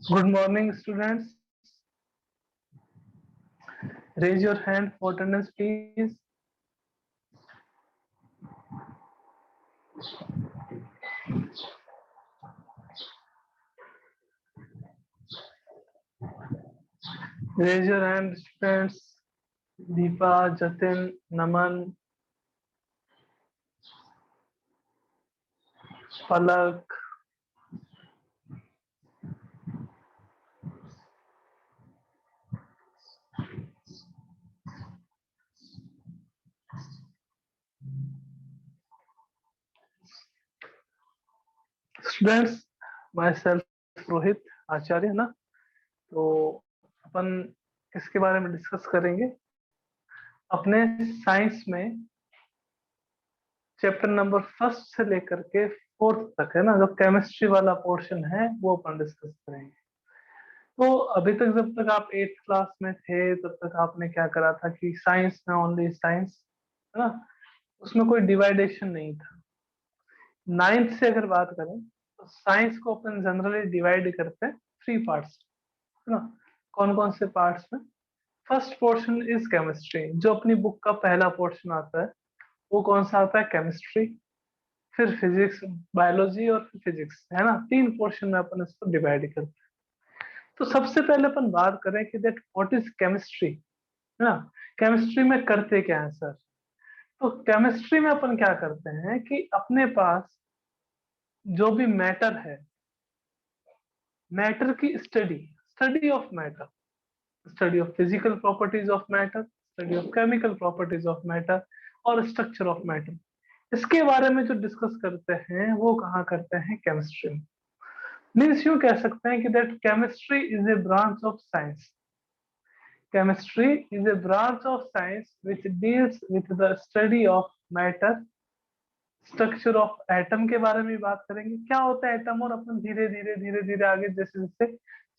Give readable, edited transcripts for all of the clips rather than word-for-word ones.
Good morning, students. Raise your hand for attendance, please. Raise your hand, students. Deepa, Jatin, Naman, Palak. Students, myself Rohit आचार्य ना, तो अपन किसके बारे में discuss करेंगे? अपने साइंस में चैप्टर नंबर फर्स्ट से लेकर के फोर्थ तक है ना, जो केमिस्ट्री वाला पोर्शन है वो अपन डिस्कस करेंगे। तो अभी तक जब तक आप 8th क्लास में थे तब तक आपने क्या करा था कि साइंस में ओनली साइंस है ना, उसमें कोई डिवाइडेशन नहीं था। 9th से अगर बात करें तो साइंस को अपन जनरली डिवाइड करते हैं 3 पार्ट्स है ना। कौन कौन से पार्ट्स में? फर्स्ट पोर्शन इज केमिस्ट्री, जो अपनी बुक का पहला पोर्शन आता है वो कौन सा आता है? केमिस्ट्री। फिर फिजिक्स, बायोलॉजी और फिजिक्स है ना, 3 पोर्शन में अपन इसको डिवाइड करते हैं। तो सबसे पहले अपन बात करें कि दैट व्हाट इज केमिस्ट्री है ना। केमिस्ट्री में करते क्या है सर? तो केमिस्ट्री में अपन क्या करते हैं कि अपने पास जो भी मैटर है, मैटर की study of matter, study of physical properties of matter, study of chemical properties of matter और स्ट्रक्चर ऑफ मैटर, इसके बारे में जो डिस्कस करते हैं वो कहाँ करते हैं? केमिस्ट्री में। मीन्स यूं कह सकते हैं कि that chemistry is a branch of science. Chemistry is a branch of science which deals with the study of matter, structure of atom के बारे में बात करेंगे, क्या होता है एटम, और अपन धीरे धीरे आगे जैसे जैसे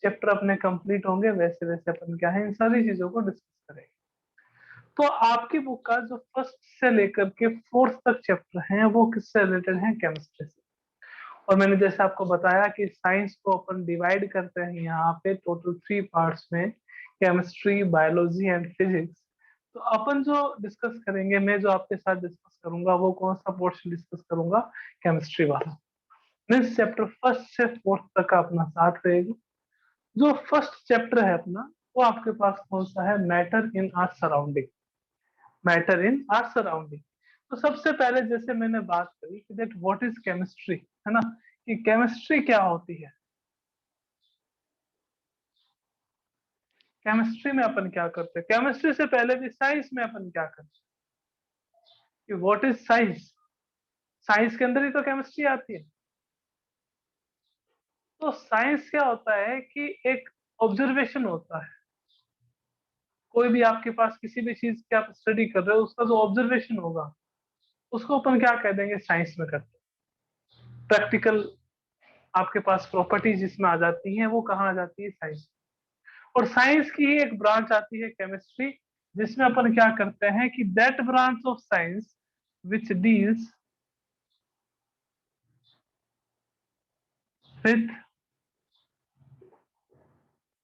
चैप्टर अपने कंप्लीट होंगे वैसे वैसे अपन क्या है इन सारी चीजों को डिस्कस करेंगे। तो आपकी बुक का जो फर्स्ट से लेकर के फोर्थ तक चैप्टर हैं वो किससे रिलेटेड है? केमिस्ट्री से। और मैंने जैसे आपको बताया कि साइंस को अपन डिवाइड करते हैं यहाँ पे टोटल 3 पार्ट्स में, केमिस्ट्री, बायोलॉजी एंड फिजिक्स। तो अपन जो डिस्कस करेंगे, मैं जो आपके साथ डिस्कस करूंगा वो कौन सा पोर्शन डिस्कस करूंगा? केमिस्ट्री वाला। मीन्स चैप्टर फर्स्ट से फोर्थ तक का अपना साथ रहेगा। जो फर्स्ट चैप्टर है अपना वो आपके पास कौन सा है? Matter in are surrounding. Matter in are surrounding. तो सबसे पहले जैसे मैंने बात करी कि दैट व्हाट इज केमिस्ट्री है ना, कि केमिस्ट्री क्या होती है। केमिस्ट्री में अपन क्या करते हैं? केमिस्ट्री से पहले भी साइंस में अपन क्या करते हैं कि व्हाट इज साइंस। साइंस के अंदर ही तो केमिस्ट्री आती है। तो साइंस क्या होता है कि एक ऑब्जर्वेशन होता है। कोई भी आपके पास किसी भी चीज की आप स्टडी कर रहे हो, उसका जो ऑब्जर्वेशन होगा उसको अपन क्या कह देंगे? साइंस में करते हैं। प्रैक्टिकल आपके पास प्रॉपर्टीज जिसमें आ जाती हैं वो कहाँ आ जाती है? साइंस। और साइंस की ही एक ब्रांच आती है केमिस्ट्री, जिसमें अपन क्या करते हैं कि that branch of science which deals with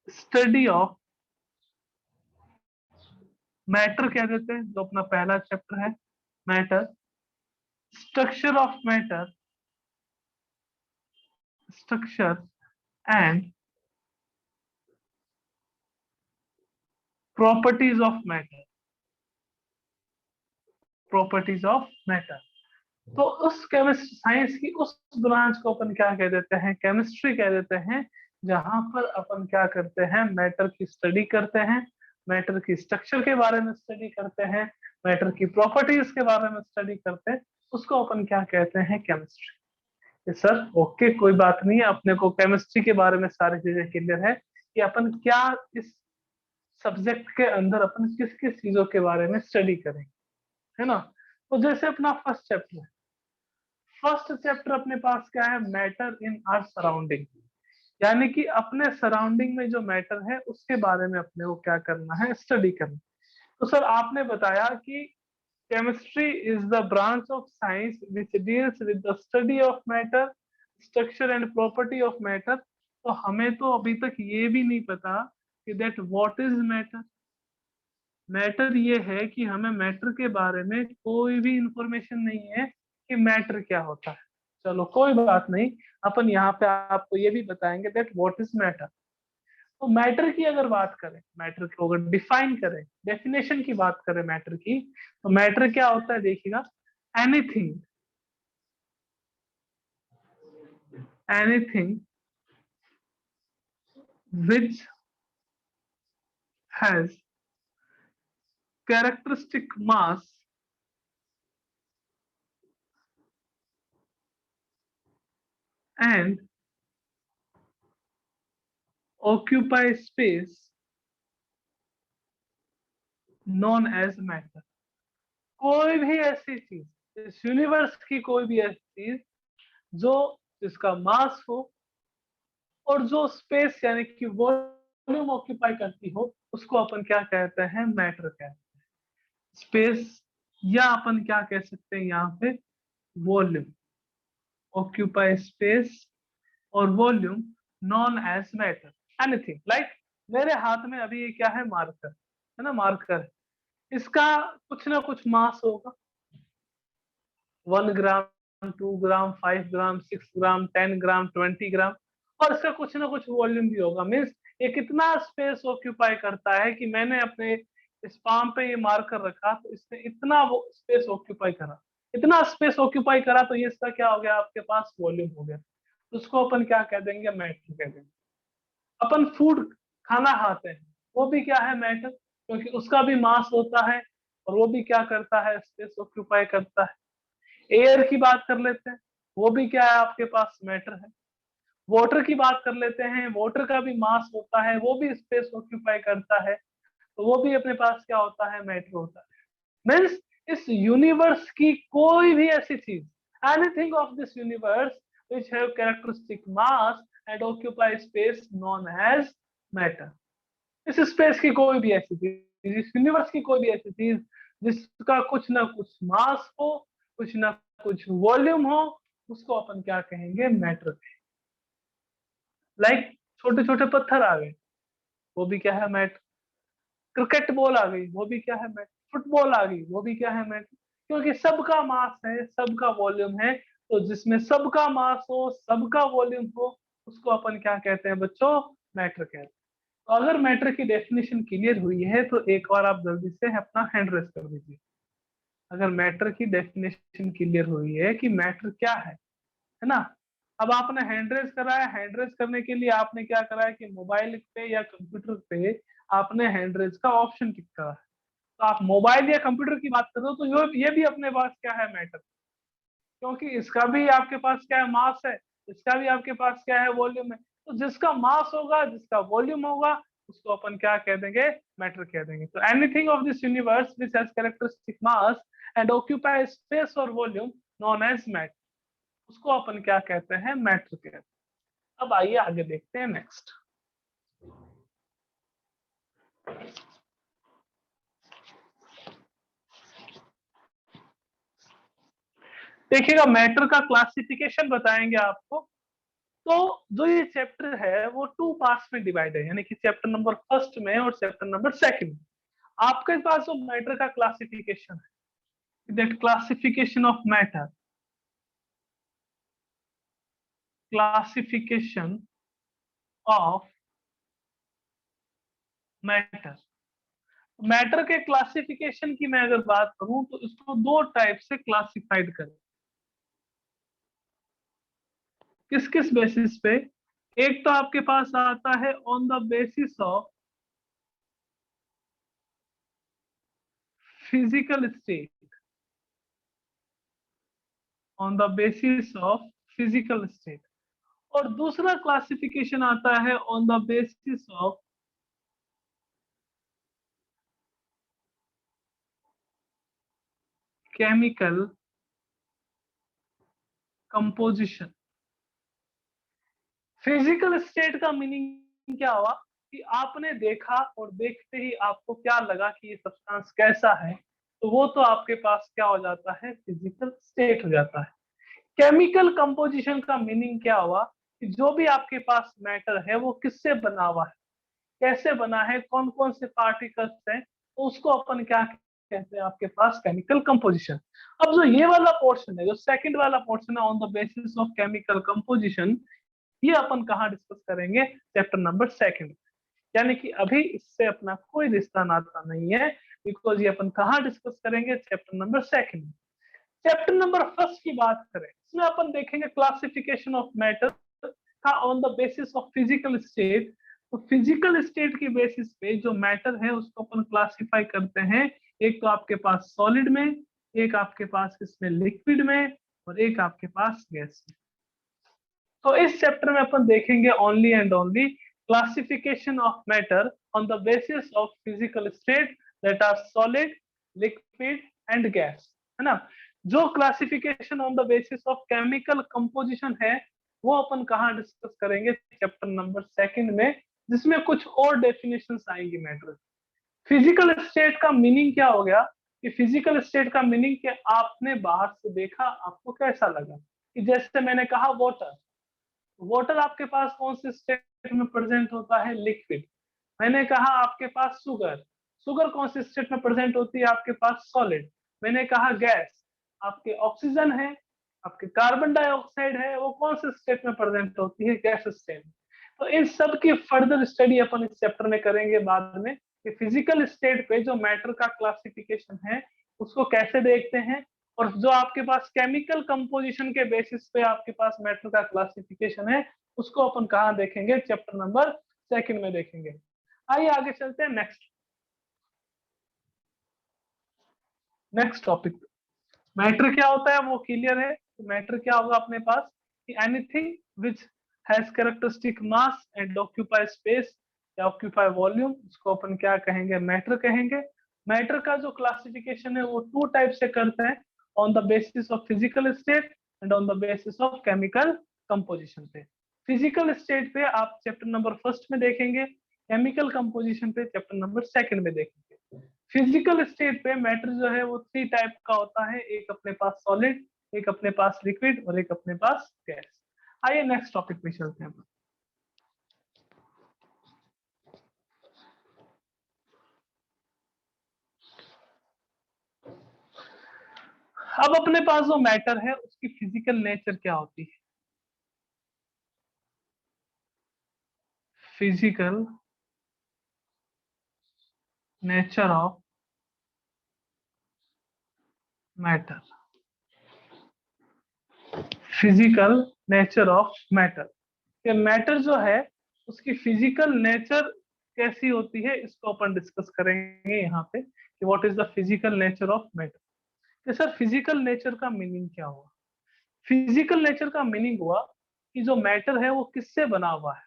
study of matter, कह देते हैं, जो अपना पहला चैप्टर है matter, structure of matter, structure and properties of matter, properties of matter. तो उस केमिस्ट्री साइंस की उस ब्रांच को अपन क्या कह देते हैं? केमिस्ट्री कह देते हैं, जहां पर अपन क्या करते हैं? मैटर की स्टडी करते हैं, मैटर की स्ट्रक्चर के बारे में स्टडी करते हैं, मैटर की प्रॉपर्टीज के बारे में स्टडी करते हैं, उसको अपन क्या कहते हैं? केमिस्ट्री। सर ओके, कोई बात नहीं है, अपने को केमिस्ट्री के बारे में सारी चीजें क्लियर है कि अपन क्या इस सब्जेक्ट के अंदर अपन किस किस चीजों के बारे में स्टडी करेंगे, है ना। तो जैसे अपना फर्स्ट चैप्टर है, फर्स्ट चैप्टर अपने पास क्या है? मैटर इन आर सराउंडिंग, यानी कि अपने सराउंडिंग में जो मैटर है उसके बारे में अपने को क्या करना है? स्टडी करना। तो सर आपने बताया कि chemistry is the branch of science which deals with the study of matter, structure and property of matter तो हमें तो अभी तक ये भी नहीं पता कि that what is matter. Matter ये है कि हमें मैटर के बारे में कोई भी इंफॉर्मेशन नहीं है कि मैटर क्या होता है। चलो कोई बात नहीं, अपन यहाँ पे आपको ये भी बताएंगे दैट व्हाट इज मैटर। तो मैटर की अगर बात करें, मैटर को अगर डिफाइन करें, डेफिनेशन की बात करें मैटर की, तो मैटर क्या होता है देखिएगा, anything anything which has characteristic mass and occupy space known as matter। कोई भी ऐसी चीज, इस यूनिवर्स की कोई भी ऐसी चीज जो जिसका मास हो और जो स्पेस यानी कि वॉल्यूम ऑक्यूपाई करती हो, उसको अपन क्या कहते हैं, मैटर कहते हैं। स्पेस या अपन क्या कह सकते हैं यहाँ पे, वॉल्यूम, ऑक्यूपाई स्पेस और volume known as matter. Anything like मेरे हाथ में अभी ये क्या है, मार्कर है ना, मार्कर। इसका कुछ ना कुछ मास होगा, 1 ग्राम, 2 ग्राम, 5 ग्राम, 6 ग्राम, 10 ग्राम, 20 ग्राम, और इसका कुछ ना कुछ वॉल्यूम भी होगा। मीन्स ये कितना स्पेस ऑक्यूपाई करता है कि मैंने अपने इस पाम पे ये मार्कर रखा तो इसने इतना वो स्पेस ऑक्यूपाई करा, इतना स्पेस ऑक्यूपाई करा, तो ये इसका क्या हो गया, आपके पास वॉल्यूम हो गया। तो उसको अपन क्या कह देंगे, मैटर कह देंगे। अपन फूड, खाना खाते हैं, वो भी क्या है, मैटर, क्योंकि उसका भी मास होता है और वो भी क्या करता है, स्पेस ऑक्यूपाई करता है। एयर की बात कर लेते हैं, वो भी क्या है, आपके पास मैटर है। वाटर की बात कर लेते हैं, वाटर का भी मास होता है, वो भी स्पेस ऑक्यूपाई करता है, तो वो भी अपने पास क्या होता है, मैटर होता है। मीन्स इस यूनिवर्स की कोई भी ऐसी चीज, anything of this universe which have characteristic mass and occupy space known as matter। इस स्पेस की कोई भी ऐसी चीज, इस यूनिवर्स की कोई भी ऐसी चीज जिसका कुछ ना कुछ मास हो, कुछ ना कुछ वॉल्यूम हो, उसको अपन क्या कहेंगे, मैटर कहेंगे। लाइक छोटे छोटे पत्थर आ गए, वो भी क्या है, मैटर। क्रिकेट बॉल आ गई, वो भी क्या है, मैटर। फुटबॉल आ गई, वो भी क्या है, मैटर। क्योंकि सबका मास है, सबका वॉल्यूम है, तो जिसमें सबका मास हो, सबका वॉल्यूम हो, उसको अपन क्या कहते हैं बच्चों, मैटर कहते हैं। तो अगर मैटर की डेफिनेशन क्लियर हुई है तो एक बार आप जल्दी से अपना हैंड रेस कर दीजिए। अगर मैटर की डेफिनेशन क्लियर हुई है कि मैटर क्या है ना। अब आपने हैंड रेस करा है, हैंड रेस करने के लिए आपने क्या करा है कि मोबाइल पे या कंप्यूटर पे आपने हैंड रेस का ऑप्शन टिक करा है। तो आप मोबाइल या कंप्यूटर की बात कर रहे हो तो ये भी अपने पास क्या है, मैटर, क्योंकि इसका भी आपके पास क्या है, मास है, इसका भी आपके पास क्या है, वॉल्यूम है। तो जिसका मास होगा, जिसका वॉल्यूम होगा, उसको अपन क्या कह देंगे, मैटर कह देंगे। तो anything of this universe which has characteristic mass and occupy space और वॉल्यूम नोन एज मैटर, उसको अपन क्या कहते हैं, मैटर कहते हैं। अब आइए आगे देखते हैं नेक्स्ट। देखिएगा, मैटर का क्लासिफिकेशन बताएंगे आपको। तो जो ये चैप्टर है वो 2 पार्ट्स में डिवाइड है, यानी कि चैप्टर नंबर फर्स्ट में और चैप्टर नंबर सेकंड में। आपके पास जो मैटर का क्लासिफिकेशन है, that classification of matter, classification of matter. Matter के क्लासिफिकेशन की मैं अगर बात करूं तो इसको 2 टाइप से क्लासिफाइड करें। किस किस बेसिस पे, एक तो आपके पास आता है on the basis of physical state, on the basis of physical state. और दूसरा क्लासिफिकेशन आता है on the basis of chemical composition. Physical state का मीनिंग क्या हुआ कि आपने देखा और देखते ही आपको क्या लगा कि ये सब्सटेंस कैसा है, तो वो तो आपके पास क्या हो जाता है, फिजिकल स्टेट हो जाता है। केमिकल कंपोजिशन का मीनिंग क्या हुआ कि जो भी आपके पास मैटर है वो किससे बना हुआ है, कैसे बना है, कौन कौन से पार्टिकल्स हैं, तो उसको अपन क्या कहते हैं आपके पास केमिकल कंपोजिशन। अब जो ये वाला पोर्शन है, जो सेकंड वाला पोर्शन है on the basis of chemical composition, ये अपन कहाँ डिस्कस करेंगे, चैप्टर नंबर सेकंड। यानी कि अभी इससे अपना कोई रिश्ता नाता नहीं है, बिकॉज ये अपन कहाँ डिस्कस करेंगे, chapter number second. Chapter number first की बात करें, इसमें अपन देखेंगे क्लासिफिकेशन ऑफ मैटर का on the basis of physical state. तो फिजिकल स्टेट की बेसिस पे जो मैटर है उसको अपन क्लासिफाई करते हैं, एक तो आपके पास सॉलिड में, एक आपके पास इसमें लिक्विड में, और एक आपके पास गैस में। तो इस चैप्टर में अपन देखेंगे only and only classification of matter on the basis of physical state, that are solid, liquid and gas, है ना। जो classification on the basis of chemical composition है वो अपन कहाँ डिस्कस करेंगे, चैप्टर नंबर सेकंड में, जिसमें कुछ और डेफिनेशंस आएंगी मैटर। फिजिकल स्टेट का मीनिंग क्या हो गया, कि फिजिकल स्टेट का मीनिंग कि आपने बाहर से देखा, आपको कैसा लगा, कि जैसे मैंने कहा वाटर, वाटर आपके पास कौन से स्टेट में प्रेजेंट होता है, लिक्विड। मैंने कहा आपके पास शुगर, शुगर कौन से स्टेट में प्रेजेंट होती है आपके पास, सॉलिड। मैंने कहा गैस, आपके ऑक्सीजन है, आपके कार्बन डाइऑक्साइड है, वो कौन से स्टेट में प्रेजेंट होती है, गैस स्टेट। तो इन सब की फर्दर स्टडी अपन इस चैप्टर में करेंगे बाद में, कि फिजिकल स्टेट पे जो मैटर का क्लासिफिकेशन है उसको कैसे देखते हैं, और जो आपके पास केमिकल कंपोजिशन के बेसिस पे आपके पास मैटर का क्लासिफिकेशन है उसको अपन कहाँ देखेंगे, चैप्टर नंबर सेकंड में देखेंगे। आइए आगे चलते हैं नेक्स्ट टॉपिक। मैटर क्या होता है वो क्लियर है, तो मैटर क्या होगा अपने पास, कि anything which has characteristic mass and occupy space या ऑक्यूपाई वॉल्यूम, उसको अपन क्या कहेंगे, मैटर कहेंगे। मैटर का जो क्लासिफिकेशन है वो टू टाइप से करते हैं, on the basis of physical state and on the basis of chemical composition पे। फिजिकल स्टेट पे आप चैप्टर नंबर फर्स्ट में देखेंगे, केमिकल कंपोजिशन पे चैप्टर नंबर सेकंड में देखेंगे। फिजिकल स्टेट पे मैटर जो है वो थ्री टाइप का होता है, एक अपने पास सॉलिड, एक अपने पास लिक्विड और एक अपने पास गैस। आइए नेक्स्ट टॉपिक पे चलते हैं। अब अपने पास जो मैटर है उसकी फिजिकल नेचर क्या होती है, physical nature of matter, physical nature of matter. ये मैटर जो है उसकी फिजिकल नेचर कैसी होती है इसको अपन डिस्कस करेंगे यहाँ पे, कि what is the physical nature of matter. तो सर फिजिकल नेचर का मीनिंग क्या हुआ, फिजिकल नेचर का मीनिंग हुआ कि जो मैटर है वो किससे बना हुआ है,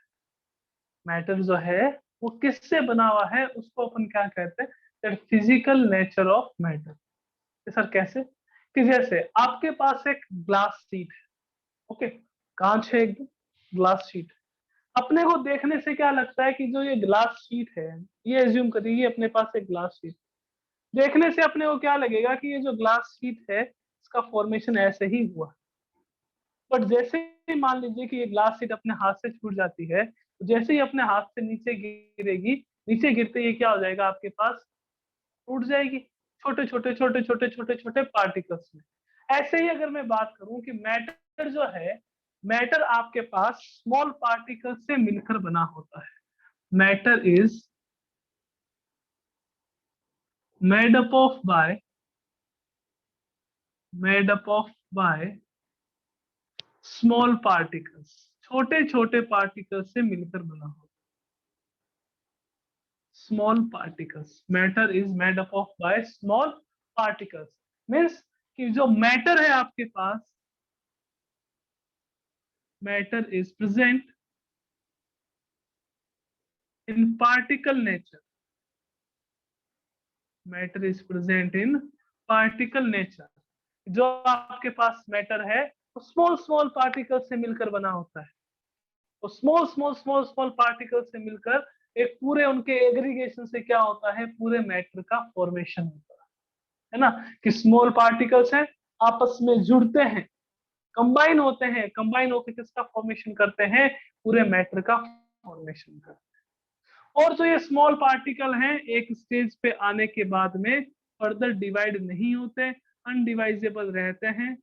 मैटर जो है वो किससे बना हुआ है उसको अपन क्या कहते हैं, physical nature of matter. Sir कैसे, कि जैसे आपके पास एक ग्लास शीट है, ओके, कांच है, एक ग्लास शीट। अपने को देखने से क्या लगता है कि जो ये ग्लास शीट है, ये एज्यूम करिए अपने पास एक ग्लास शीट, देखने से अपने को क्या लगेगा कि ये जो ग्लास शीट है इसका फॉर्मेशन ऐसे ही हुआ। बट जैसे ही मान लीजिए कि ये ग्लास शीट अपने हाथ से छूट जाती है, तो जैसे ही अपने हाथ से नीचे गिरेगी, नीचे गिरते ये क्या हो जाएगा आपके पास, टूट जाएगी, छोटे छोटे छोटे छोटे छोटे छोटे पार्टिकल्स में। ऐसे ही अगर मैं बात करूं कि मैटर जो है, मैटर आपके पास स्मॉल पार्टिकल से मिलकर बना होता है। Matter is made up of by made up of by small particles, छोटे छोटे पार्टिकल से मिलकर बना होता है। Small particles, matter is made up of by small particles, means कि जो मैटर है आपके पास, matter is present in particle nature, matter is present in particle nature. जो आपके पास मैटर है वो स्मॉल स्मॉल पार्टिकल से मिलकर बना होता है, तो small small small small particle से मिलकर एक पूरे उनके एग्रीगेशन से क्या होता है, पूरे मैटर का फॉर्मेशन होता है ना, कि स्मॉल पार्टिकल्स हैं आपस में जुड़ते हैं, कंबाइन होते हैं, कंबाइन होकर किसका फॉर्मेशन करते हैं, पूरे मैटर का फॉर्मेशन करते हैं। और जो ये स्मॉल पार्टिकल हैं एक स्टेज पे आने के बाद में फर्दर डिवाइड नहीं होते, अनडिवाइजेबल रहते हैं,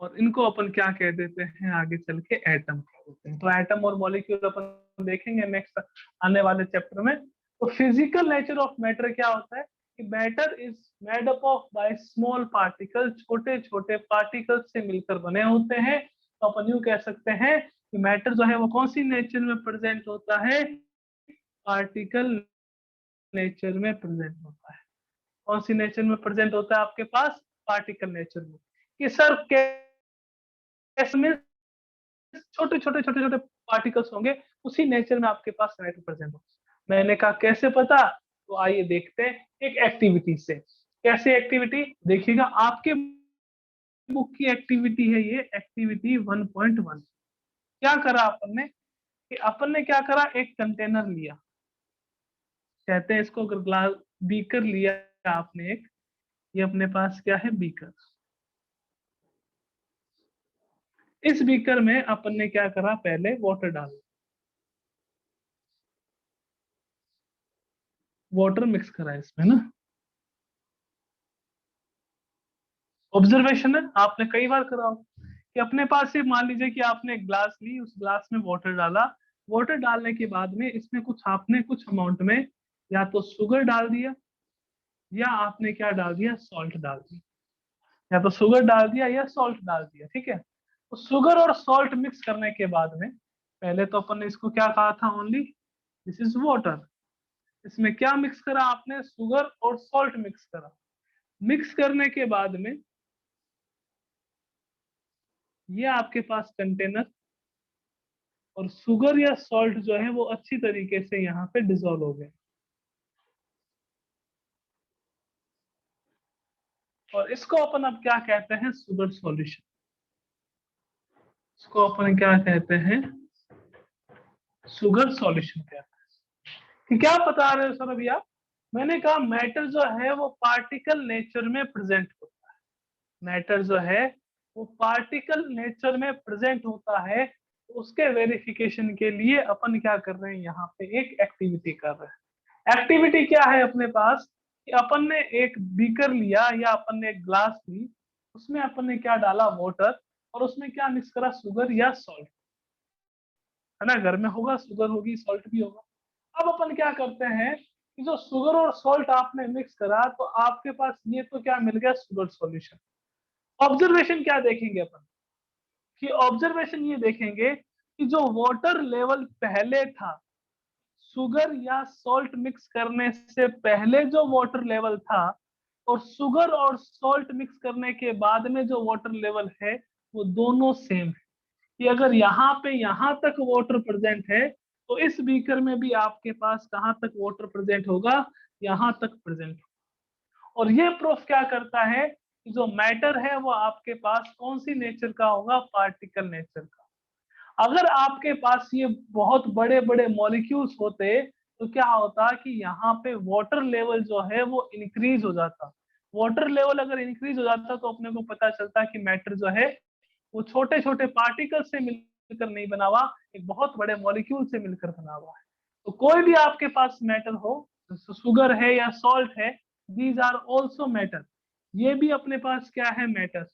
और इनको अपन क्या कह देते हैं आगे चल के एटम कह देते हैं। तो एटम और मॉलिक्यूल अपन देखेंगे नेक्स्ट आने वाले चैप्टर में। तो फिजिकल नेचर ऑफ मैटर क्या होता है कि matter is made up of by small particle, छोटे छोटे पार्टिकल से मिलकर बने होते हैं। तो अपन यूं कह सकते हैं कि मैटर जो है वो कौन सी नेचर में प्रेजेंट होता है, पार्टिकल नेचर में प्रेजेंट होता है। कौन सी नेचर में प्रेजेंट होता है आपके पास, पार्टिकल नेचर में। कि सर कैसे में छोटे छोटे छोटे छोटे पार्टिकल्स होंगे, उसी नेचर में आपके पास मैटर प्रेजेंट होगा। मैंने कहा कैसे पता, तो आइए देखते हैं एक एक्टिविटी से। कैसे एक्टिविटी देखिएगा, आपके बुक की एक्टिविटी है ये, एक्टिविटी 1.1। क्या करा अपन ने कि अपन ने क्या करा, एक कंटेनर लिया, कहते हैं इसको ग्लास बीकर लिया आपने एक, ये अपने पास क्या है बीकर। इस बीकर में अपन ने क्या करा, पहले वाटर डाला, वाटर मिक्स करा इसमें ना। ऑब्जर्वेशन है, आपने कई बार करा हो कि अपने पास से मान लीजिए कि आपने एक ग्लास ली, उस ग्लास में वाटर डाला, वाटर डालने के बाद में इसमें कुछ आपने कुछ अमाउंट में या तो शुगर डाल दिया या आपने क्या डाल दिया, सॉल्ट डाल दिया, या तो शुगर डाल दिया या सॉल्ट डाल दिया, ठीक है। तो शुगर और सॉल्ट मिक्स करने के बाद में पहले तो अपन ने इसको क्या कहा था, ओनली दिस इज वाटर। इसमें क्या मिक्स करा आपने, शुगर और सॉल्ट मिक्स करा। मिक्स करने के बाद में ये आपके पास कंटेनर, और शुगर या सॉल्ट जो है वो अच्छी तरीके से यहाँ पे डिसॉल्व हो गए, और इसको अपन अब क्या कहते हैं, शुगर सॉल्यूशन। इसको अपन क्या कहते हैं, शुगर सॉल्यूशन कहते हैं। कि क्या बता रहे हो सर अभी आप, मैंने कहा मैटर जो है वो पार्टिकल नेचर में प्रेजेंट होता है। मैटर जो है वो पार्टिकल नेचर में प्रेजेंट होता है। तो उसके वेरिफिकेशन के लिए अपन क्या कर रहे हैं, यहाँ पे एक एक्टिविटी कर रहे हैं। एक्टिविटी क्या है अपने पास कि अपन ने एक बीकर लिया या अपन ने एक ग्लास ली, उसमें अपन ने क्या डाला, वाटर, और उसमें क्या मिक्स करा, शुगर या सॉल्ट, है ना। घर में होगा, शुगर होगी, सॉल्ट भी होगा। अब अपन क्या करते हैं कि जो शुगर और सॉल्ट आपने मिक्स करा, तो आपके पास ये तो क्या मिल गया, शुगर सॉल्यूशन। ऑब्जर्वेशन क्या देखेंगे अपन, कि ऑब्जर्वेशन ये देखेंगे कि जो वाटर लेवल पहले था, शुगर या सॉल्ट मिक्स करने से पहले जो वाटर लेवल था, और शुगर और सॉल्ट मिक्स करने के बाद में जो वाटर लेवल है, वो दोनों सेम है। कि अगर यहाँ पे यहाँ तक वाटर प्रेजेंट है, तो इस बीकर में भी आपके पास कहाँ तक वाटर प्रेजेंट होगा, यहाँ तक प्रेजेंट होगा। और ये प्रूफ क्या करता है कि जो मैटर है वो आपके पास कौन सी नेचर का होगा, पार्टिकल नेचर का। अगर आपके पास ये बहुत बड़े बड़े मॉलिक्यूल्स होते, तो क्या होता कि यहाँ पे वाटर लेवल जो है वो इंक्रीज हो जाता। वाटर लेवल अगर इंक्रीज हो जाता तो अपने को पता चलता कि मैटर जो है वो छोटे छोटे पार्टिकल से मिलकर नहीं बना हुआ, एक बहुत बड़े मॉलिक्यूल से मिलकर बना हुआ है। तो कोई भी आपके पास मैटर हो, शुगर है या सॉल्ट है, दीज आर ऑल्सो मैटर। ये भी अपने पास क्या है, मैटर।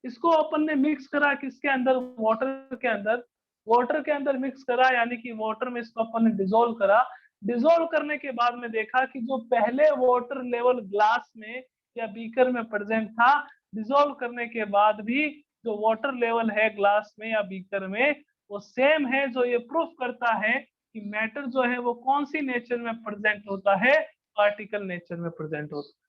इसको अपन ने मिक्स करा किसके अंदर, वाटर के अंदर। वाटर के अंदर मिक्स करा, यानी कि वाटर में इसको अपन ने डिसॉल्व करा। डिसॉल्व करने के बाद में देखा कि जो पहले वाटर लेवल ग्लास में या बीकर में प्रेजेंट था, डिसॉल्व करने के बाद भी जो वाटर लेवल है ग्लास में या बीकर में, वो सेम है। जो ये प्रूफ करता है कि मैटर जो है वो कौन सी नेचर में प्रेजेंट होता है, पार्टिकल नेचर में प्रेजेंट होता है।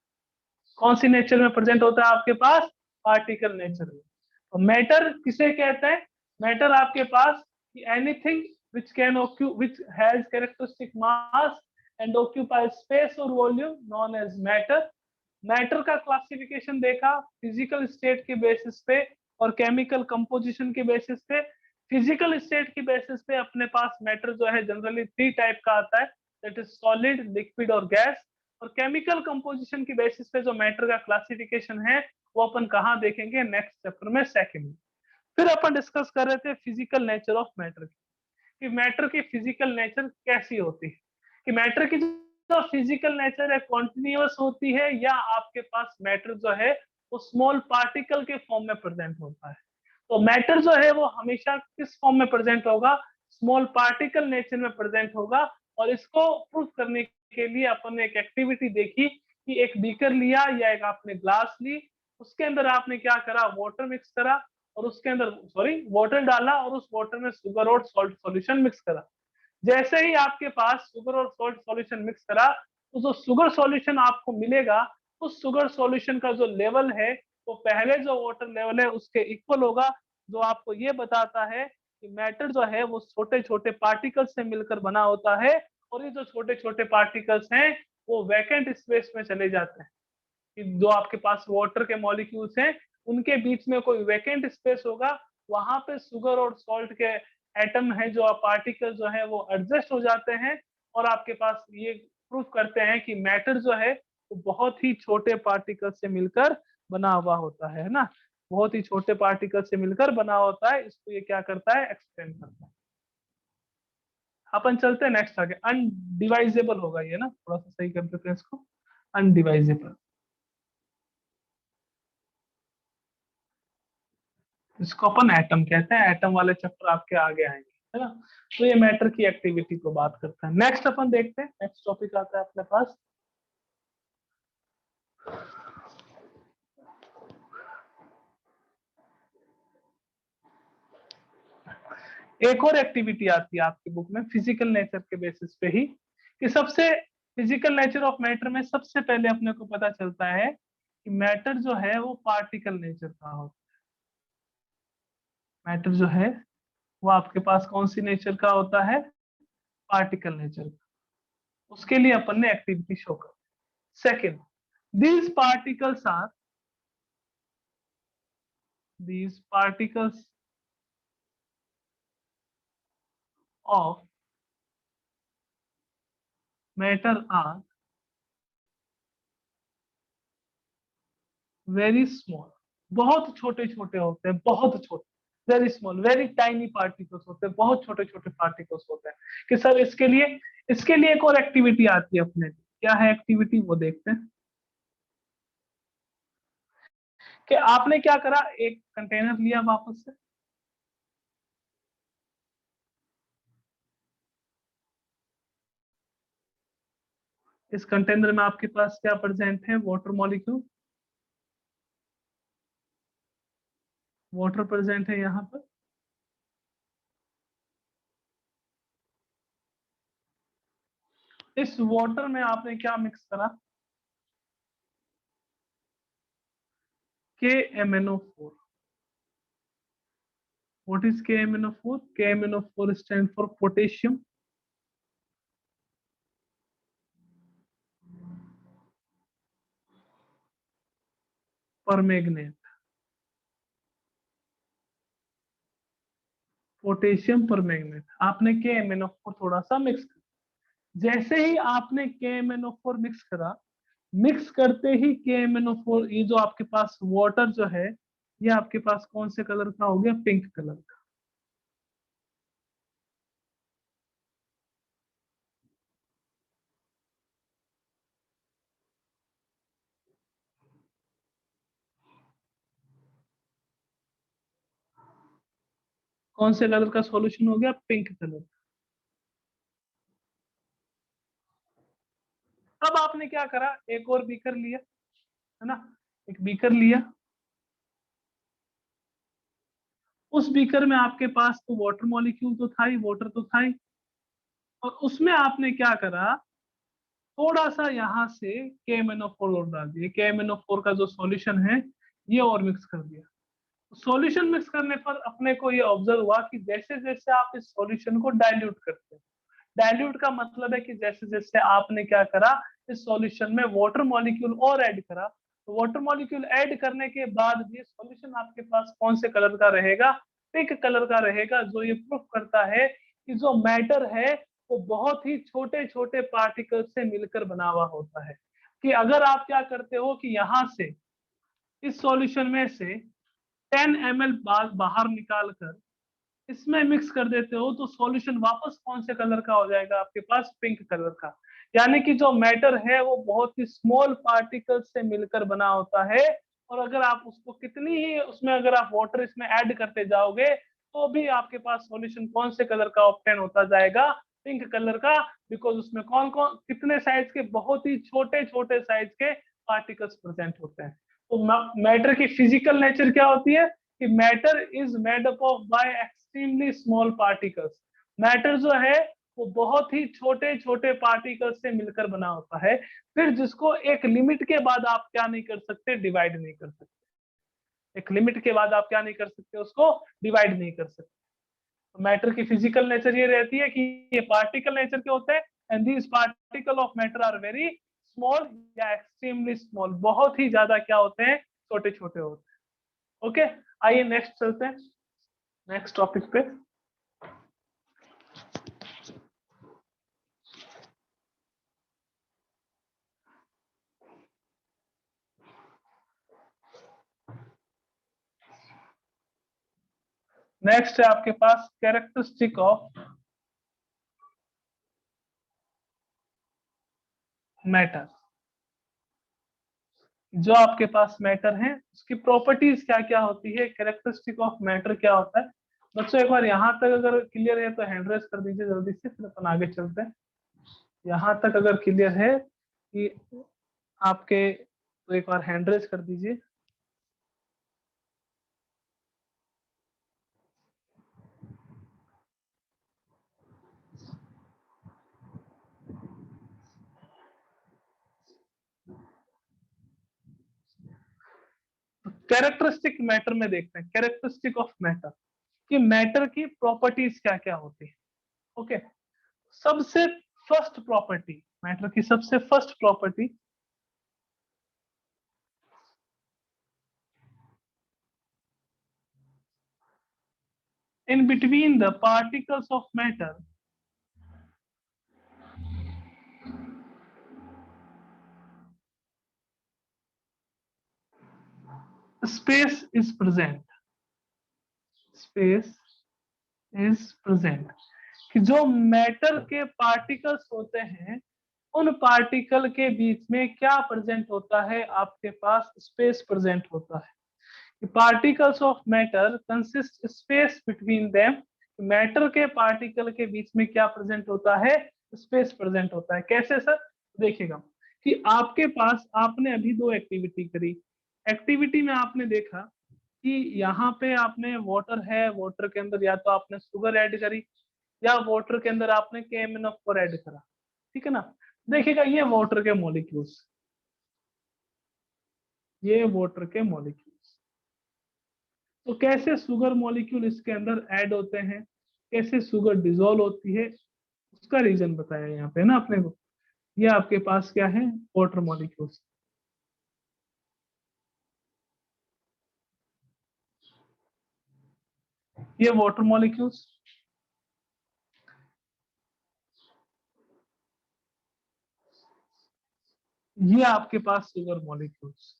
कौन सी नेचर में प्रेजेंट होता है आपके पास, पार्टिकल नेचर में। तो मैटर किसे कहते हैं, मैटर आपके पास anything which can which has characteristic mass and occupies space or volume known as matter। Matter का क्लासिफिकेशन देखा फिजिकल स्टेट के बेसिस पे और केमिकल कंपोजिशन के बेसिस पे। फिजिकल स्टेट के बेसिस पे अपने पास मैटर जो है जनरली 3 टाइप का आता है, दैट इज सॉलिड, लिक्विड और गैस। और केमिकल कंपोजिशन के बेसिस पे जो मैटर का क्लासिफिकेशन है वो अपन कहाँ देखेंगे, नेक्स्ट चैप्टर में, सेकंड में। फिर अपन डिस्कस कर रहे थे फिजिकल नेचर ऑफ मैटर, कि मैटर की फिजिकल नेचर कैसी होती है, कि मैटर की जो फिजिकल नेचर है कॉन्टिन्यूअस होती है, या आपके पास मैटर जो है वो स्मॉल पार्टिकल के फॉर्म में प्रेजेंट होता है। तो मैटर जो है वो हमेशा किस फॉर्म में प्रेजेंट होगा, स्मॉल पार्टिकल नेचर में प्रेजेंट होगा। और इसको प्रूव करने के लिए अपन ने एक एक्टिविटी देखी कि एक बीकर लिया या एक आपने ग्लास ली, उसके अंदर आपने क्या करा, वाटर मिक्स करा, और उसके अंदर वाटर डाला, और उस वाटर में शुगर और सॉल्ट सॉल्यूशन मिक्स करा। जैसे ही आपके पास शुगर और सॉल्ट सॉल्यूशन मिक्स करा, तो जो शुगर सॉल्यूशन आपको मिलेगा, उस शुगर सॉल्यूशन का जो लेवल है वो पहले जो वाटर लेवल है उसके इक्वल होगा, जो आपको ये बताता है कि मैटर जो है वो छोटे छोटे पार्टिकल्स से मिलकर बना होता है, और ये जो छोटे छोटे पार्टिकल्स हैं वो वैकेंट स्पेस में चले जाते हैं। जो आपके पास वाटर के मॉलिक्यूल्स हैं उनके बीच में कोई वैकेंट स्पेस होगा, वहां पे शुगर और सॉल्ट के एटम है जो पार्टिकल जो है वो एडजस्ट हो जाते हैं, और आपके पास ये प्रूफ करते हैं कि मैटर जो है वो बहुत ही छोटे पार्टिकल से मिलकर बना हुआ होता है ना, बहुत ही छोटे पार्टिकल से मिलकर बना होता है। इसको ये क्या करता है, एक्सप्लेन करता है। अपन चलते हैं नेक्स्ट आगे, अनडिवाइजेबल होगा ये ना, थोड़ा सा सही कर देते हैं इसको, अनडिवाइजेबल। इसको अपन एटम कहते हैं, एटम वाले चैप्टर आपके आगे आएंगे, है ना। तो ये मैटर की एक्टिविटी को बात करता है। नेक्स्ट अपन देखते हैं, नेक्स्ट टॉपिक आता है अपने पास, एक और एक्टिविटी आती है आपकी बुक में फिजिकल नेचर के बेसिस पे ही, कि सबसे फिजिकल नेचर ऑफ मैटर में सबसे पहले अपने को पता चलता है कि मैटर जो है वो पार्टिकल नेचर का होता है। मैटर जो है वो आपके पास कौन सी नेचर का होता है, पार्टिकल नेचर का। उसके लिए अपन ने एक्टिविटी शो कर। Second, these particles are these particles of matter are very small, बहुत छोटे छोटे होते हैं, बहुत छोटे, very small, very tiny particles होते हैं, बहुत छोटे छोटे पार्टिकल्स होते हैं। कि सर इसके लिए एक और एक्टिविटी आती है अपने, क्या है एक्टिविटी वो देखते हैं। कि आपने क्या करा, एक कंटेनर लिया वापस से, इस कंटेनर में आपके पास क्या प्रेजेंट है, वाटर मॉलिक्यूल, वाटर प्रेजेंट है यहाँ पर। इस वाटर में आपने क्या मिक्स करा, KMnO4। What is KMnO4? KMnO4 stands for potassium permanganate, potassium permanganate. आपने KMnO4 थोड़ा सा मिक्स कर, जैसे ही आपने KMnO4 मिक्स करा, मिक्स करते ही KMnO4, ये जो आपके पास वाटर जो है, ये आपके पास कौन से कलर का हो गया, पिंक कलर का। कौन से कलर का सॉल्यूशन हो गया, पिंक कलर। तब आपने क्या करा, एक और बीकर लिया, है ना, एक बीकर लिया, उस बीकर में आपके पास तो वाटर मॉलिक्यूल तो था ही, वाटर तो था ही, और उसमें आपने क्या करा, थोड़ा सा यहाँ से KMnO4 और डाल दिया, KMnO4 का जो सॉल्यूशन है ये और मिक्स कर दिया। सॉल्यूशन मिक्स करने पर अपने को ये ऑब्जर्व हुआ कि जैसे जैसे आप इस सॉल्यूशन को डाइल्यूट करते हैं, डाइल्यूट का मतलब है कि जैसे जैसे आपने क्या करा, इस सॉल्यूशन में वाटर मॉलिक्यूल और ऐड करा, तो वाटर मॉलिक्यूल ऐड करने के बाद ये सॉल्यूशन आपके पास कौन से कलर का रहेगा, पिंक कलर का रहेगा, जो ये प्रूफ करता है कि जो मैटर है वो बहुत ही छोटे छोटे पार्टिकल से मिलकर बना हुआ होता है। कि अगर आप क्या करते हो कि यहाँ से इस सॉल्यूशन में से 10 ml बाहर निकालकर इसमें मिक्स कर देते हो तो सॉल्यूशन वापस कौन से कलर का हो जाएगा आपके पास? पिंक कलर का। यानी कि जो मैटर है वो बहुत ही स्मॉल पार्टिकल्स से मिलकर बना होता है, और अगर आप उसको कितनी ही उसमें अगर आप वाटर इसमें ऐड करते जाओगे तो भी आपके पास सॉल्यूशन कौन से कलर का ऑब्टेन होता जाएगा? पिंक कलर का। बिकॉज उसमें कौन कौन कितने साइज के, बहुत ही छोटे छोटे साइज के पार्टिकल्स प्रेजेंट होते हैं। तो मैटर की फिजिकल नेचर क्या होती है कि matter is made up of by extremely small particles. Matter जो है वो बहुत ही छोटे छोटे पार्टिकल्स से मिलकर बना होता है, फिर जिसको एक लिमिट के बाद आप क्या नहीं कर सकते? डिवाइड नहीं कर सकते। एक लिमिट के बाद आप क्या नहीं कर सकते? उसको डिवाइड नहीं कर सकते। तो मैटर की फिजिकल नेचर ये रहती है कि ये पार्टिकल नेचर के होते हैं, and these particle of matter are very small या एक्सट्रीमली स्मॉल, बहुत ही ज्यादा क्या होते हैं? छोटे छोटे होते हैं। ओके, आइए नेक्स्ट चलते हैं, नेक्स्ट टॉपिक पे। नेक्स्ट है आपके पास कैरेक्टरिस्टिक ऑफ मैटर। जो आपके पास मैटर है उसकी प्रॉपर्टीज क्या क्या होती है, कैरेक्टरिस्टिक ऑफ मैटर क्या होता है। बच्चों एक बार यहाँ तक अगर क्लियर है तो हैंड रेस कर दीजिए जल्दी से, फिर अपन आगे चलते हैं। यहाँ तक अगर क्लियर है कि आपके, तो एक बार हैंड रेस कर दीजिए। कैरेक्टरिस्टिक मैटर में देखते हैं, कैरेक्टरिस्टिक ऑफ मैटर कि मैटर की प्रॉपर्टीज क्या क्या होती है। ओके, सबसे फर्स्ट प्रॉपर्टी, मैटर की सबसे first property, in between the particles of matter space is present, space is present। कि जो मैटर के पार्टिकल्स होते हैं उन पार्टिकल के बीच में क्या प्रेजेंट होता है? आपके पास स्पेस प्रेजेंट होता है। Particles of matter consist space between them. Matter के पार्टिकल के बीच में क्या प्रेजेंट होता है? स्पेस प्रेजेंट होता है। कैसे सर? देखिएगा कि आपके पास, आपने अभी दो एक्टिविटी करी। एक्टिविटी में आपने देखा कि यहाँ पे आपने वाटर है, वाटर के अंदर या तो आपने शुगर ऐड करी या वाटर के अंदर आपने KMnO4 ऐड करा, ठीक है ना। देखिएगा ये वाटर के मॉलिक्यूल्स, ये वाटर के मॉलिक्यूल्स, तो कैसे शुगर मॉलिक्यूल इसके अंदर ऐड होते हैं, कैसे शुगर डिजोल्व होती है, उसका रीजन बताया यहाँ पे ना अपने को। ये आपके पास क्या है? Water molecules. ये वाटर मॉलिक्यूल्स, ये आपके पास शुगर मॉलिक्यूल्स।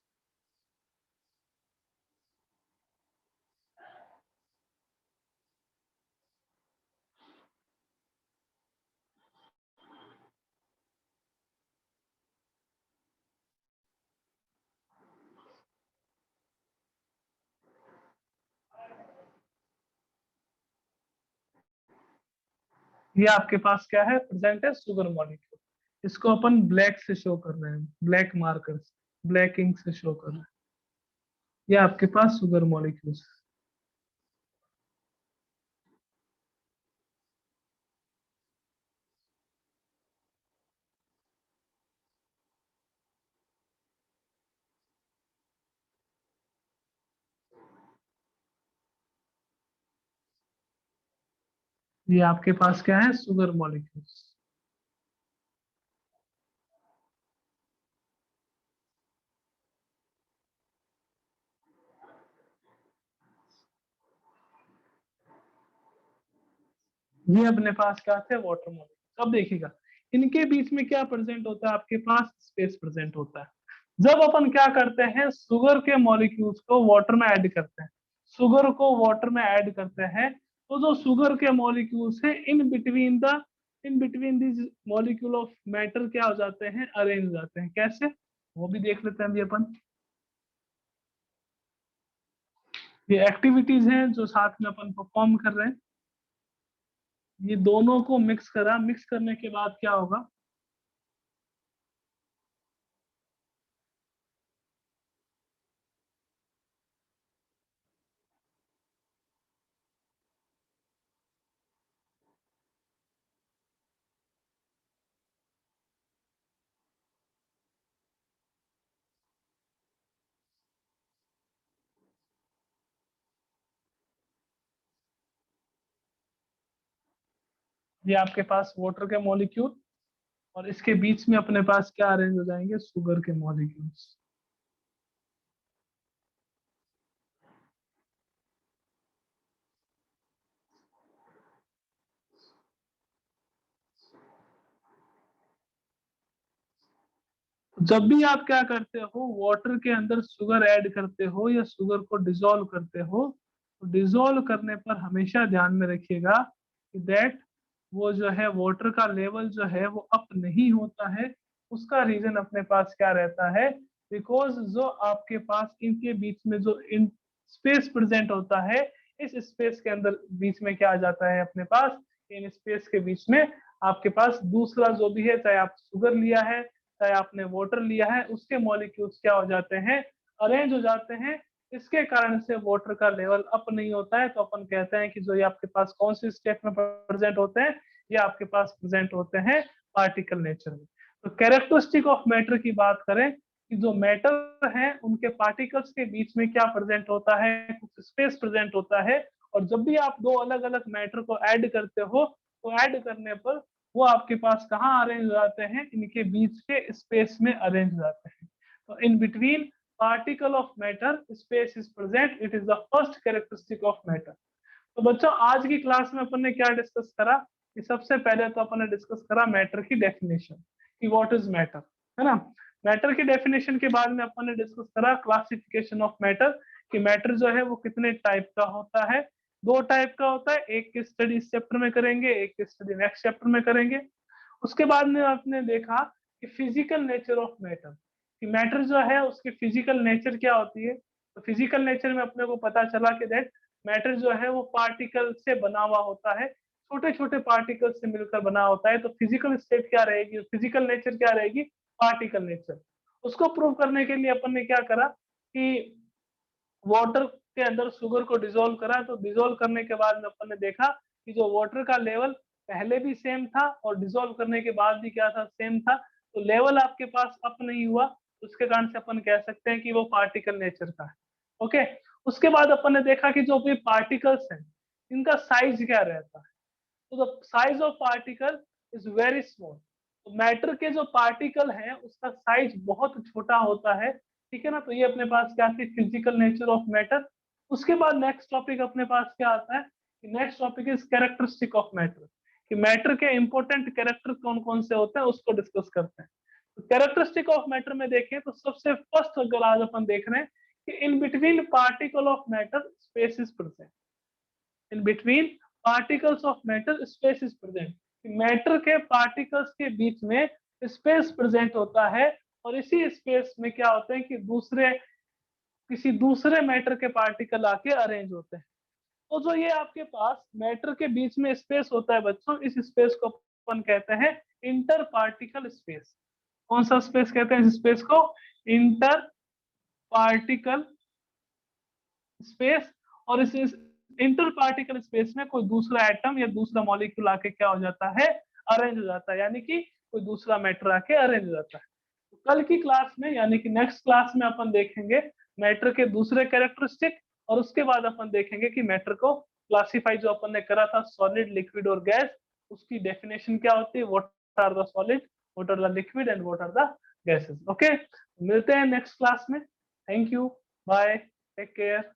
ये आपके पास क्या है? प्रेजेंट है शुगर मॉलिक्यूल। इसको अपन ब्लैक से शो कर रहे हैं, ब्लैक मार्कर से, ब्लैक इंक से शो कर रहे हैं। ये आपके पास शुगर मॉलिक्यूल्स। ये आपके पास क्या है? Sugar molecules. ये अपने पास क्या थे? Water molecule. अब देखिएगा इनके बीच में क्या प्रेजेंट होता है? आपके पास स्पेस प्रेजेंट होता है। जब अपन क्या करते हैं, शुगर के मॉलिक्यूल्स को वाटर में ऐड करते हैं, शुगर को वाटर में ऐड करते हैं, तो जो शुगर के मॉलिक्यूल्स हैं in between this molecule of matter क्या हो जाते हैं, अरेंज हो जाते हैं। कैसे, वो भी देख लेते हैं अभी अपन। ये एक्टिविटीज हैं जो साथ में अपन परफॉर्म कर रहे हैं। ये दोनों को मिक्स करा, मिक्स करने के बाद क्या होगा, ये आपके पास वाटर के मॉलिक्यूल और इसके बीच में अपने पास क्या अरेंज हो जाएंगे, शुगर के मॉलिक्यूल्स। जब भी आप क्या करते हो, वाटर के अंदर शुगर ऐड करते हो या शुगर को डिसॉल्व करते हो, तो डिसॉल्व करने पर हमेशा ध्यान में रखिएगा कि दैट वो जो है वाटर का लेवल जो है वो अप नहीं होता है। उसका रीजन अपने पास क्या रहता है, बिकॉज जो आपके पास इनके बीच में जो इन स्पेस प्रेजेंट होता है, इस स्पेस के अंदर बीच में क्या आ जाता है अपने पास, इन स्पेस के बीच में आपके पास दूसरा जो भी है, चाहे आप शुगर लिया है चाहे आपने वाटर लिया है, उसके मॉलिक्यूल्स क्या हो जाते हैं, अरेंज हो जाते हैं। इसके कारण से वाटर का लेवल अप नहीं होता है। तो अपन कहते हैं कि जो ये आपके पास कौन सी स्टेट में प्रेजेंट होते हैं, ये आपके पास प्रेजेंट होते हैं पार्टिकल नेचर में। तो कैरेक्टरिस्टिक ऑफ मैटर की बात करें कि जो मैटर है उनके पार्टिकल्स के बीच में क्या प्रेजेंट होता है, कुछ स्पेस प्रेजेंट होता है। और जब भी आप दो अलग अलग मैटर को ऐड करते हो, तो ऐड करने पर वो आपके पास कहाँ अरेंज हो जाते हैं, इनके बीच के स्पेस में अरेंज हो जाते हैं। तो in between particle of matter space is present, it is the first characteristic of matter. तो बच्चों आज की क्लास में अपन ने क्या डिस्कस करा, कि सबसे पहले तो अपन ने डिस्कस करा मैटर की डेफिनेशन, कि व्हाट इज मैटर, है ना। मैटर की डेफिनेशन के बाद में अपन ने डिस्कस करा क्लासिफिकेशन ऑफ मैटर, कि मैटर जो है वो कितने टाइप का होता है। दो टाइप का होता है, एक की स्टडी इस चैप्टर में करेंगे, एक की स्टडी नेक्स्ट चैप्टर में करेंगे। उसके बाद में आपने देखा कि फिजिकल नेचर ऑफ मैटर, कि मैटर जो है उसकी फिजिकल नेचर क्या होती है। तो फिजिकल नेचर में अपने को पता चला कि दैट मैटर जो है वो पार्टिकल से बना हुआ होता है, छोटे छोटे पार्टिकल से मिलकर बना होता है। तो फिजिकल स्टेट क्या रहेगी, फिजिकल नेचर क्या रहेगी, पार्टिकल नेचर। उसको प्रूव करने के लिए अपन ने क्या करा कि वाटर के अंदर शुगर को डिसॉल्व करा। तो डिसॉल्व करने के बाद में अपन ने देखा कि जो वाटर का लेवल पहले भी सेम था और डिसॉल्व करने के बाद भी क्या था, सेम था। तो लेवल आपके पास अप नहीं हुआ, उसके कारण से अपन कह सकते हैं कि वो पार्टिकल नेचर का है। ओके, उसके बाद अपन ने देखा कि जो भी पार्टिकल्स हैं इनका साइज क्या रहता है। तो the size of particle is very small. तो मैटर के जो पार्टिकल हैं उसका साइज बहुत छोटा होता है, ठीक है ना। तो ये अपने पास क्या थी, फिजिकल नेचर ऑफ मैटर। उसके बाद नेक्स्ट टॉपिक अपने पास क्या आता है, next topic is characteristic of matter, कि मैटर के इंपॉर्टेंट कैरेक्टर कौन कौन से होते हैं उसको डिस्कस करते हैं। तो कैरेक्टरिस्टिक ऑफ मैटर में देखें तो सबसे फर्स्ट अगर आज अपन देख रहे हैं कि in between particle of matter space is present, in between particles of matter space is present. Matter के पार्टिकल्स के बीच में स्पेस प्रेजेंट होता है, और इसी स्पेस में क्या होते हैं कि किसी दूसरे मैटर के पार्टिकल आके अरेंज होते हैं। तो जो ये आपके पास मैटर के बीच में स्पेस होता है बच्चों, इस स्पेस को अपन कहते हैं इंटर पार्टिकल स्पेस। कौन सा स्पेस कहते हैं इस स्पेस को, इंटर पार्टिकल स्पेस। और इस इंटर पार्टिकल स्पेस में कोई दूसरा एटम या दूसरा मॉलिक्यूल आके क्या हो जाता है, अरेंज हो जाता है, यानी कि कोई दूसरा मैटर आके अरेंज हो जाता है। तो कल की क्लास में यानी कि नेक्स्ट क्लास में अपन देखेंगे मैटर के दूसरे कैरेक्टरिस्टिक, और उसके बाद अपन देखेंगे कि मैटर को क्लासिफाई जो अपन ने करा था सॉलिड लिक्विड और गैस, उसकी डेफिनेशन क्या होती है, what are the solid, what are the liquid and what are the gases. Okay, मिलते हैं नेक्स्ट क्लास में। Thank you, bye, take care.